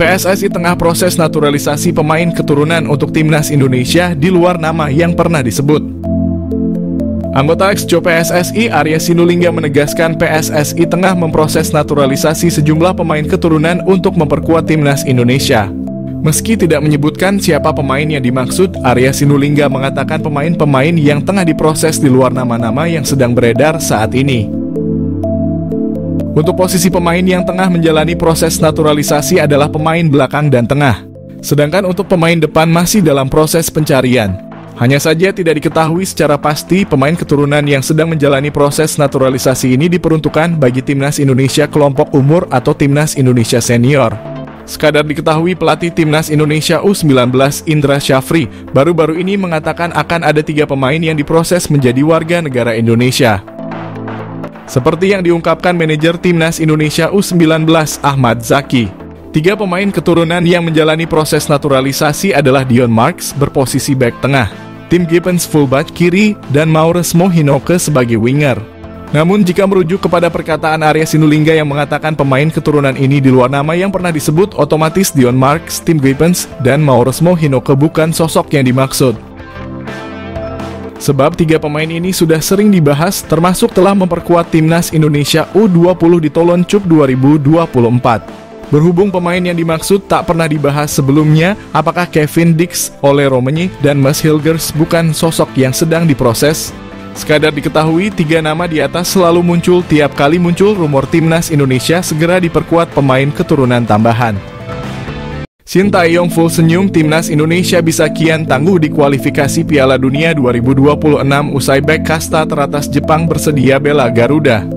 PSSI tengah proses naturalisasi pemain keturunan untuk timnas Indonesia di luar nama yang pernah disebut. Anggota Exco PSSI Arya Sinulinga menegaskan PSSI tengah memproses naturalisasi sejumlah pemain keturunan untuk memperkuat timnas Indonesia. Meski tidak menyebutkan siapa pemain yang dimaksud, Arya Sinulinga mengatakan pemain-pemain yang tengah diproses di luar nama-nama yang sedang beredar saat ini. Untuk posisi pemain yang tengah menjalani proses naturalisasi adalah pemain belakang dan tengah. Sedangkan untuk pemain depan masih dalam proses pencarian. Hanya saja tidak diketahui secara pasti pemain keturunan yang sedang menjalani proses naturalisasi ini diperuntukkan bagi timnas Indonesia kelompok umur atau timnas Indonesia senior. Sekadar diketahui pelatih timnas Indonesia U19 Indra Syafri baru-baru ini mengatakan akan ada 3 pemain yang diproses menjadi warga negara Indonesia. Seperti yang diungkapkan manajer timnas Indonesia U19 Ahmad Zaki, 3 pemain keturunan yang menjalani proses naturalisasi adalah Dion Marks berposisi bek tengah, Tim Gibbons fullback kiri, dan Mauresmo Hinoke sebagai winger. Namun jika merujuk kepada perkataan Arya Sinulinga yang mengatakan pemain keturunan ini di luar nama yang pernah disebut, otomatis Dion Marks, Tim Gibbons, dan Mauresmo Hinoke bukan sosok yang dimaksud. Sebab 3 pemain ini sudah sering dibahas, termasuk telah memperkuat timnas Indonesia U20 di Toulon Cup 2024. Berhubung pemain yang dimaksud tak pernah dibahas sebelumnya, apakah Kevin Dix, Ole Romani, dan Mas Hilgers bukan sosok yang sedang diproses? Sekadar diketahui, 3 nama di atas selalu muncul tiap kali muncul rumor timnas Indonesia segera diperkuat pemain keturunan tambahan. Shin Tae-yong full senyum, timnas Indonesia bisa kian tangguh di kualifikasi Piala Dunia 2026 usai bek kasta teratas Jepang bersedia bela Garuda.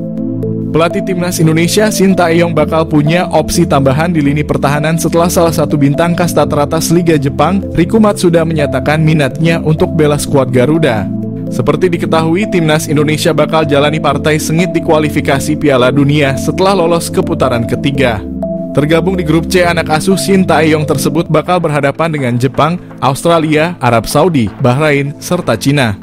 Pelatih timnas Indonesia Shin Tae-yong bakal punya opsi tambahan di lini pertahanan setelah salah satu bintang kasta teratas Liga Jepang, Riku Matsuda, menyatakan minatnya untuk bela skuad Garuda. Seperti diketahui, timnas Indonesia bakal jalani partai sengit di kualifikasi Piala Dunia setelah lolos ke putaran ketiga. Tergabung di grup C, anak asuh Shin Tae-yong tersebut bakal berhadapan dengan Jepang, Australia, Arab Saudi, Bahrain, serta Cina.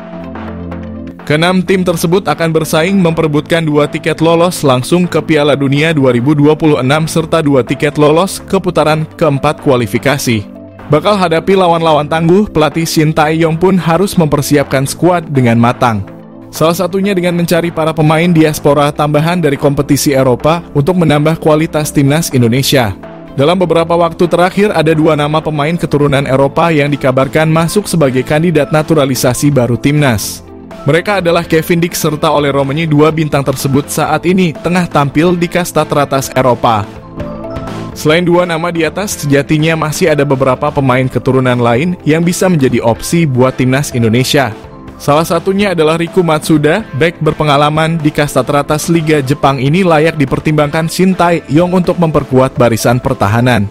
Ke-6 tim tersebut akan bersaing memperebutkan 2 tiket lolos langsung ke Piala Dunia 2026 serta 2 tiket lolos ke putaran keempat kualifikasi. Bakal hadapi lawan-lawan tangguh, pelatih Shin Tae-yong pun harus mempersiapkan skuad dengan matang. Salah satunya dengan mencari para pemain diaspora tambahan dari kompetisi Eropa untuk menambah kualitas timnas Indonesia. Dalam beberapa waktu terakhir ada 2 nama pemain keturunan Eropa yang dikabarkan masuk sebagai kandidat naturalisasi baru timnas. Mereka adalah Kevin Dix serta Ole Romani. 2 bintang tersebut saat ini tengah tampil di kasta teratas Eropa. Selain 2 nama di atas, sejatinya masih ada beberapa pemain keturunan lain yang bisa menjadi opsi buat timnas Indonesia. Salah satunya adalah Riku Matsuda, bek berpengalaman di kasta teratas Liga Jepang ini layak dipertimbangkan Shin Tae-yong untuk memperkuat barisan pertahanan.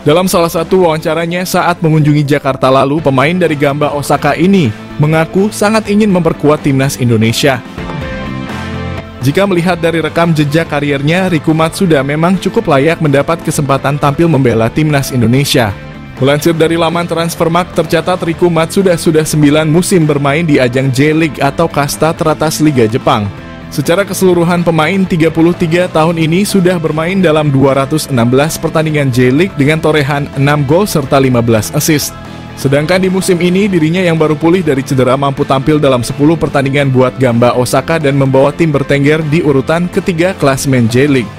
Dalam salah satu wawancaranya saat mengunjungi Jakarta lalu, pemain dari Gamba Osaka ini mengaku sangat ingin memperkuat timnas Indonesia. Jika melihat dari rekam jejak kariernya, Riku Matsuda memang cukup layak mendapat kesempatan tampil membela timnas Indonesia. Melansir dari laman Transfermarkt, tercatat Riku Matsuda sudah 9 musim bermain di ajang J-League atau kasta teratas Liga Jepang. Secara keseluruhan pemain 33 tahun ini sudah bermain dalam 216 pertandingan J-League dengan torehan 6 gol serta 15 assist. Sedangkan di musim ini dirinya yang baru pulih dari cedera mampu tampil dalam 10 pertandingan buat Gamba Osaka dan membawa tim bertengger di urutan ketiga klasemen J-League.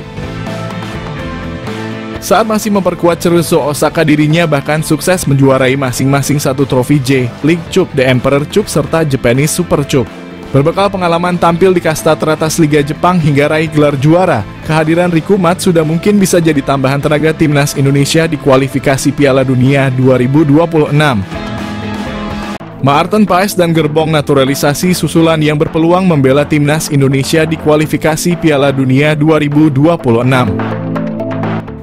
Saat masih memperkuat Cerezo Osaka, dirinya bahkan sukses menjuarai masing-masing 1 trofi J-League Cup, The Emperor Cup, serta Japanese Super Cup. Berbekal pengalaman tampil di kasta teratas Liga Jepang hingga raih gelar juara, kehadiran Riku Matsuda mungkin bisa jadi tambahan tenaga timnas Indonesia di kualifikasi Piala Dunia 2026. Maarten Paes dan gerbong naturalisasi susulan yang berpeluang membela timnas Indonesia di kualifikasi Piala Dunia 2026.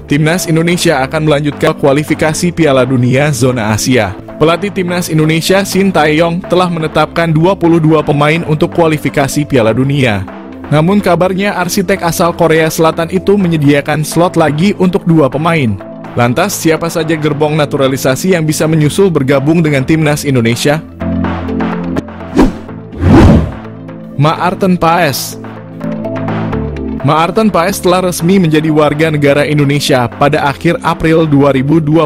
Timnas Indonesia akan melanjutkan kualifikasi Piala Dunia Zona Asia. Pelatih Timnas Indonesia Shin Tae-yong telah menetapkan 22 pemain untuk kualifikasi Piala Dunia. Namun kabarnya arsitek asal Korea Selatan itu menyediakan slot lagi untuk 2 pemain. Lantas siapa saja gerbong naturalisasi yang bisa menyusul bergabung dengan Timnas Indonesia? Maarten Paes. Maarten Paes telah resmi menjadi warga negara Indonesia pada akhir April 2024.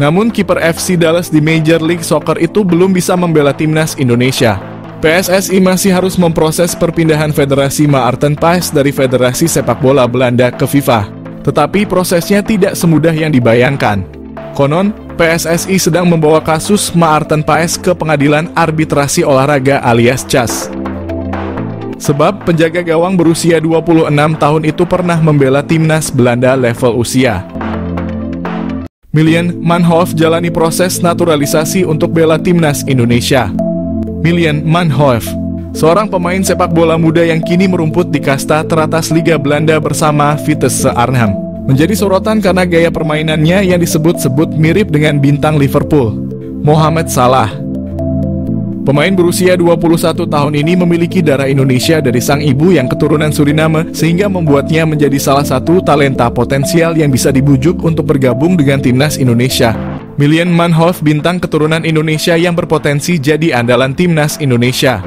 Namun kiper FC Dallas di Major League Soccer itu belum bisa membela timnas Indonesia. PSSI masih harus memproses perpindahan Federasi Maarten Paes dari Federasi Sepak Bola Belanda ke FIFA. Tetapi prosesnya tidak semudah yang dibayangkan. Konon, PSSI sedang membawa kasus Maarten Paes ke Pengadilan Arbitrasi Olahraga alias CAS. Sebab penjaga gawang berusia 26 tahun itu pernah membela timnas Belanda level usia. Miljan Manhoef jalani proses naturalisasi untuk bela timnas Indonesia. Miljan Manhoef, seorang pemain sepak bola muda yang kini merumput di kasta teratas Liga Belanda bersama Vitesse Arnhem, menjadi sorotan karena gaya permainannya yang disebut-sebut mirip dengan bintang Liverpool, Mohamed Salah. Pemain berusia 21 tahun ini memiliki darah Indonesia dari sang ibu yang keturunan Suriname, sehingga membuatnya menjadi salah satu talenta potensial yang bisa dibujuk untuk bergabung dengan timnas Indonesia. Miljan Manhoef, bintang keturunan Indonesia yang berpotensi jadi andalan timnas Indonesia.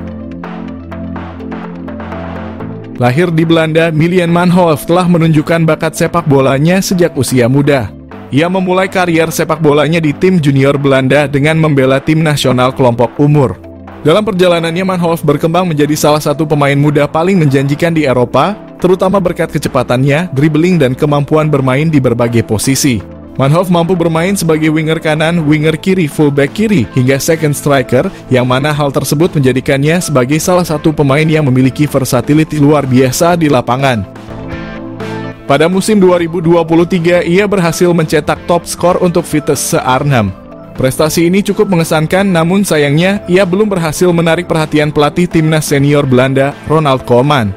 Lahir di Belanda, Miljan Manhoef telah menunjukkan bakat sepak bolanya sejak usia muda. Ia memulai karier sepak bolanya di tim junior Belanda dengan membela tim nasional kelompok umur. Dalam perjalanannya, Manhoef berkembang menjadi salah satu pemain muda paling menjanjikan di Eropa, terutama berkat kecepatannya, dribbling dan kemampuan bermain di berbagai posisi. Manhoef mampu bermain sebagai winger kanan, winger kiri, fullback kiri, hingga second striker, yang mana hal tersebut menjadikannya sebagai salah satu pemain yang memiliki versatility luar biasa di lapangan. Pada musim 2023, ia berhasil mencetak top skor untuk Vitesse Arnhem. Prestasi ini cukup mengesankan, namun sayangnya ia belum berhasil menarik perhatian pelatih timnas senior Belanda, Ronald Koeman.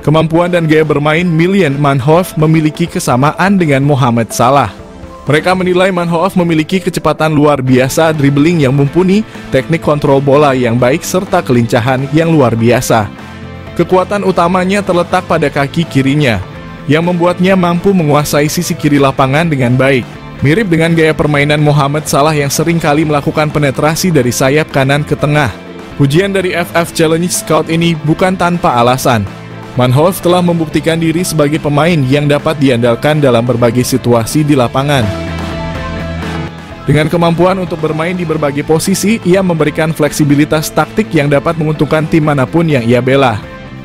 Kemampuan dan gaya bermain Miljan Manhoef memiliki kesamaan dengan Mohamed Salah. Mereka menilai Manhoef memiliki kecepatan luar biasa, dribbling yang mumpuni, teknik kontrol bola yang baik, serta kelincahan yang luar biasa. Kekuatan utamanya terletak pada kaki kirinya, yang membuatnya mampu menguasai sisi kiri lapangan dengan baik. Mirip dengan gaya permainan Mohamed Salah yang sering kali melakukan penetrasi dari sayap kanan ke tengah. Pujian dari FF Challenge Scout ini bukan tanpa alasan. Manhoef telah membuktikan diri sebagai pemain yang dapat diandalkan dalam berbagai situasi di lapangan. Dengan kemampuan untuk bermain di berbagai posisi, ia memberikan fleksibilitas taktik yang dapat menguntungkan tim manapun yang ia bela.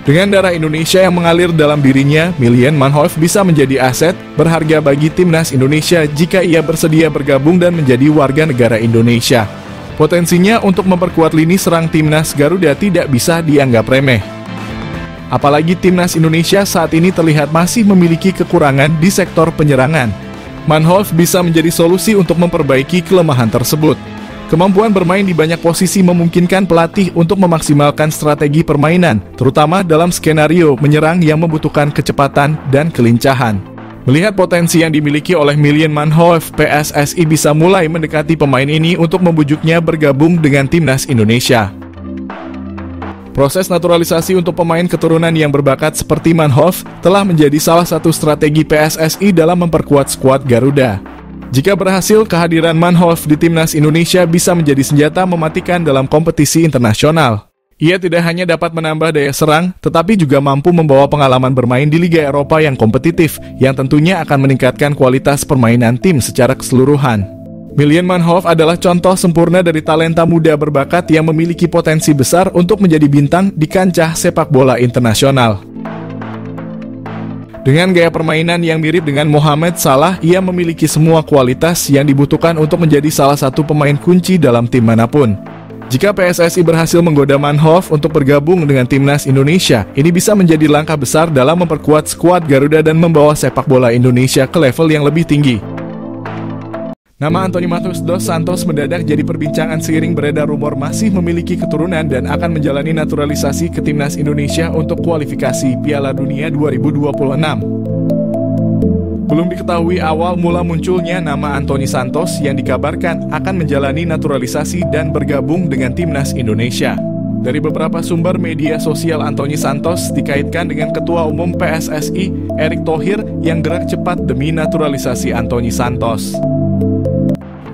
Dengan darah Indonesia yang mengalir dalam dirinya, Miljan Manhoef bisa menjadi aset berharga bagi timnas Indonesia jika ia bersedia bergabung dan menjadi warga negara Indonesia. Potensinya untuk memperkuat lini serang timnas Garuda tidak bisa dianggap remeh. Apalagi timnas Indonesia saat ini terlihat masih memiliki kekurangan di sektor penyerangan. Manhoef bisa menjadi solusi untuk memperbaiki kelemahan tersebut. Kemampuan bermain di banyak posisi memungkinkan pelatih untuk memaksimalkan strategi permainan, terutama dalam skenario menyerang yang membutuhkan kecepatan dan kelincahan. Melihat potensi yang dimiliki oleh Miljan Manhoef, PSSI bisa mulai mendekati pemain ini untuk membujuknya bergabung dengan timnas Indonesia. Proses naturalisasi untuk pemain keturunan yang berbakat seperti Manhoef telah menjadi salah satu strategi PSSI dalam memperkuat skuad Garuda. Jika berhasil, kehadiran Manhoef di timnas Indonesia bisa menjadi senjata mematikan dalam kompetisi internasional. Ia tidak hanya dapat menambah daya serang, tetapi juga mampu membawa pengalaman bermain di Liga Eropa yang kompetitif, yang tentunya akan meningkatkan kualitas permainan tim secara keseluruhan. Miljan Manhoef adalah contoh sempurna dari talenta muda berbakat yang memiliki potensi besar untuk menjadi bintang di kancah sepak bola internasional. Dengan gaya permainan yang mirip dengan Mohamed Salah, ia memiliki semua kualitas yang dibutuhkan untuk menjadi salah satu pemain kunci dalam tim manapun. Jika PSSI berhasil menggoda Manhoef untuk bergabung dengan timnas Indonesia, ini bisa menjadi langkah besar dalam memperkuat skuad Garuda dan membawa sepak bola Indonesia ke level yang lebih tinggi. Nama Anthony Matheus dos Santos mendadak jadi perbincangan seiring beredar rumor masih memiliki keturunan dan akan menjalani naturalisasi ke timnas Indonesia untuk kualifikasi Piala Dunia 2026. Belum diketahui awal mula munculnya nama Anthony Santos yang dikabarkan akan menjalani naturalisasi dan bergabung dengan timnas Indonesia. Dari beberapa sumber media sosial, Anthony Santos dikaitkan dengan Ketua Umum PSSI, Erick Thohir, yang gerak cepat demi naturalisasi Anthony Santos.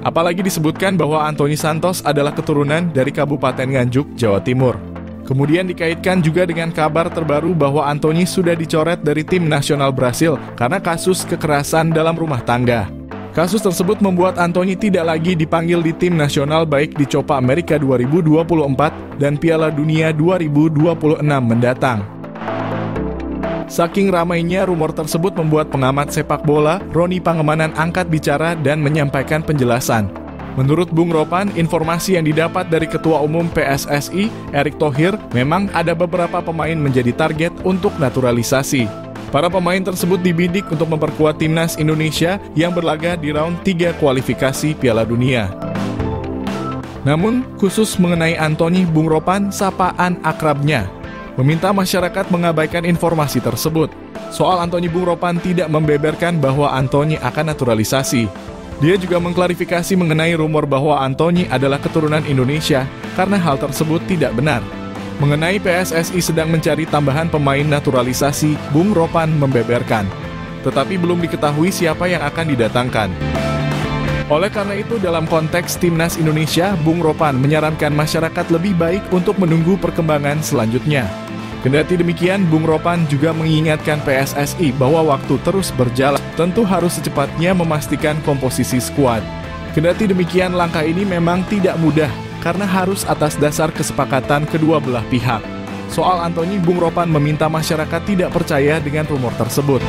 Apalagi disebutkan bahwa Anthony Santos adalah keturunan dari Kabupaten Nganjuk, Jawa Timur. Kemudian dikaitkan juga dengan kabar terbaru bahwa Anthony sudah dicoret dari tim nasional Brasil karena kasus kekerasan dalam rumah tangga. Kasus tersebut membuat Anthony tidak lagi dipanggil di tim nasional baik di Copa America 2024 dan Piala Dunia 2026 mendatang. Saking ramainya rumor tersebut membuat pengamat sepak bola, Roni Pangemanan angkat bicara dan menyampaikan penjelasan. Menurut Bung Ropan, informasi yang didapat dari Ketua Umum PSSI, Erick Thohir, memang ada beberapa pemain menjadi target untuk naturalisasi. Para pemain tersebut dibidik untuk memperkuat timnas Indonesia yang berlaga di round 3 kualifikasi Piala Dunia. Namun, khusus mengenai Anthony, Bung Ropan, sapaan akrabnya meminta masyarakat mengabaikan informasi tersebut. Soal Anthony, Bung Ropan tidak membeberkan bahwa Anthony akan naturalisasi. Dia juga mengklarifikasi mengenai rumor bahwa Anthony adalah keturunan Indonesia karena hal tersebut tidak benar. Mengenai PSSI sedang mencari tambahan pemain naturalisasi, Bung Ropan membeberkan. Tetapi belum diketahui siapa yang akan didatangkan. Oleh karena itu, dalam konteks Timnas Indonesia, Bung Ropan menyarankan masyarakat lebih baik untuk menunggu perkembangan selanjutnya. Kendati demikian, Bung Ropan juga mengingatkan PSSI bahwa waktu terus berjalan, tentu harus secepatnya memastikan komposisi skuad. Kendati demikian, langkah ini memang tidak mudah, karena harus atas dasar kesepakatan kedua belah pihak. Soal Anthony, Bung Ropan meminta masyarakat tidak percaya dengan rumor tersebut.